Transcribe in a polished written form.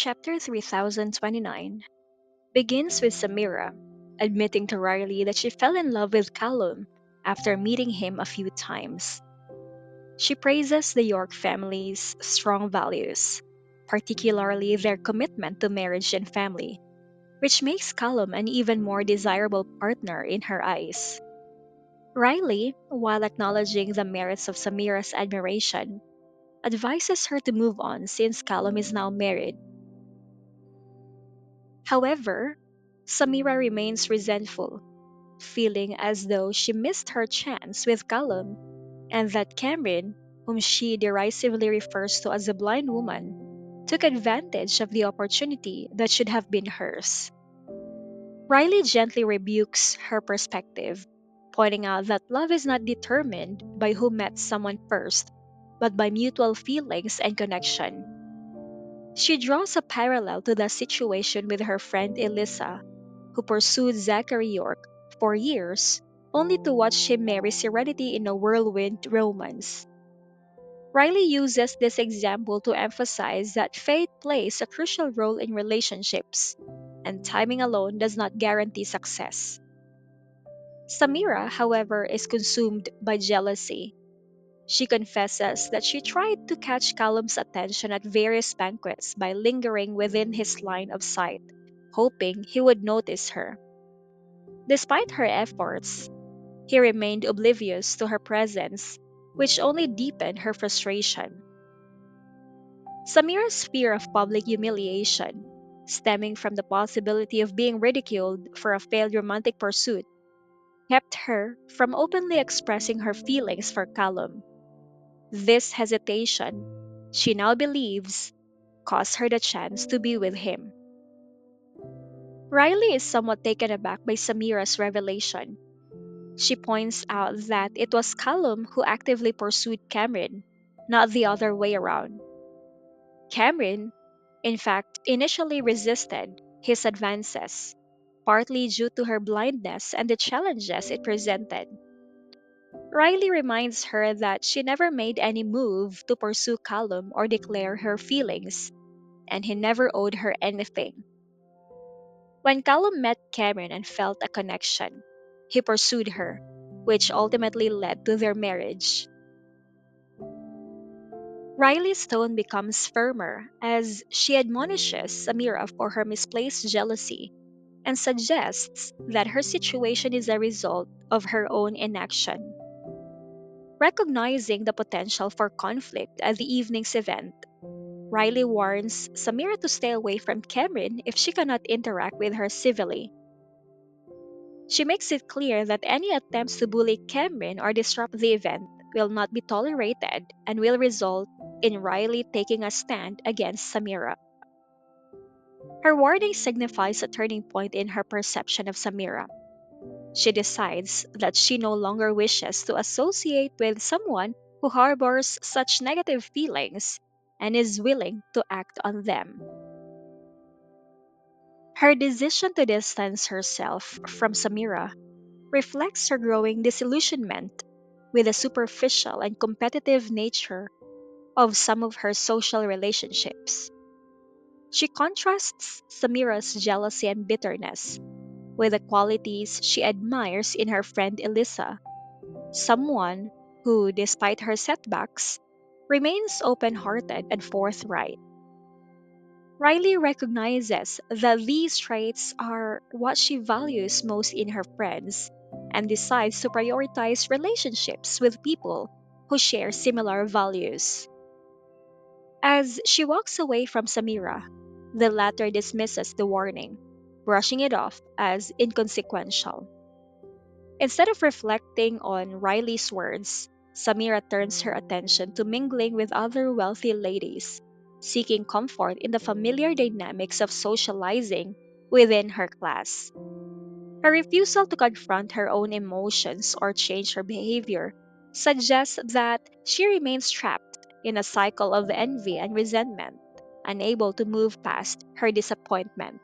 Chapter 3029 begins with Samira admitting to Riley that she fell in love with Callum after meeting him a few times. She praises the York family's strong values, particularly their commitment to marriage and family, which makes Callum an even more desirable partner in her eyes. Riley, while acknowledging the merits of Samira's admiration, advises her to move on since Callum is now married. However, Samira remains resentful, feeling as though she missed her chance with Callum and that Cameron, whom she derisively refers to as a blind woman, took advantage of the opportunity that should have been hers. Riley gently rebukes her perspective, pointing out that love is not determined by who met someone first, but by mutual feelings and connection. She draws a parallel to the situation with her friend Elisa, who pursued Zachary York for years, only to watch him marry Serenity in a whirlwind romance. Riley uses this example to emphasize that fate plays a crucial role in relationships, and timing alone does not guarantee success. Samira, however, is consumed by jealousy. She confesses that she tried to catch Callum's attention at various banquets by lingering within his line of sight, hoping he would notice her. Despite her efforts, he remained oblivious to her presence, which only deepened her frustration. Samira's fear of public humiliation, stemming from the possibility of being ridiculed for a failed romantic pursuit, kept her from openly expressing her feelings for Callum. This hesitation, she now believes, cost her the chance to be with him. Riley is somewhat taken aback by Samira's revelation. She points out that it was Callum who actively pursued Cameron, not the other way around. Cameron, in fact, initially resisted his advances, partly due to her blindness and the challenges it presented. Riley reminds her that she never made any move to pursue Callum or declare her feelings, and he never owed her anything. When Callum met Cameron and felt a connection, he pursued her, which ultimately led to their marriage. Riley's tone becomes firmer as she admonishes Samira for her misplaced jealousy and suggests that her situation is a result of her own inaction. Recognizing the potential for conflict at the evening's event, Riley warns Samira to stay away from Cameron if she cannot interact with her civilly. She makes it clear that any attempts to bully Cameron or disrupt the event will not be tolerated and will result in Riley taking a stand against Samira. Her warning signifies a turning point in her perception of Samira. She decides that she no longer wishes to associate with someone who harbors such negative feelings and is willing to act on them. Her decision to distance herself from Samira reflects her growing disillusionment with the superficial and competitive nature of some of her social relationships. She contrasts Samira's jealousy and bitterness with the qualities she admires in her friend Elisa, someone who, despite her setbacks, remains open hearted and forthright. Riley recognizes that these traits are what she values most in her friends and decides to prioritize relationships with people who share similar values. As she walks away from Samira, the latter dismisses the warning, brushing it off as inconsequential. Instead of reflecting on Riley's words, Samira turns her attention to mingling with other wealthy ladies, seeking comfort in the familiar dynamics of socializing within her class. Her refusal to confront her own emotions or change her behavior suggests that she remains trapped in a cycle of envy and resentment, unable to move past her disappointment.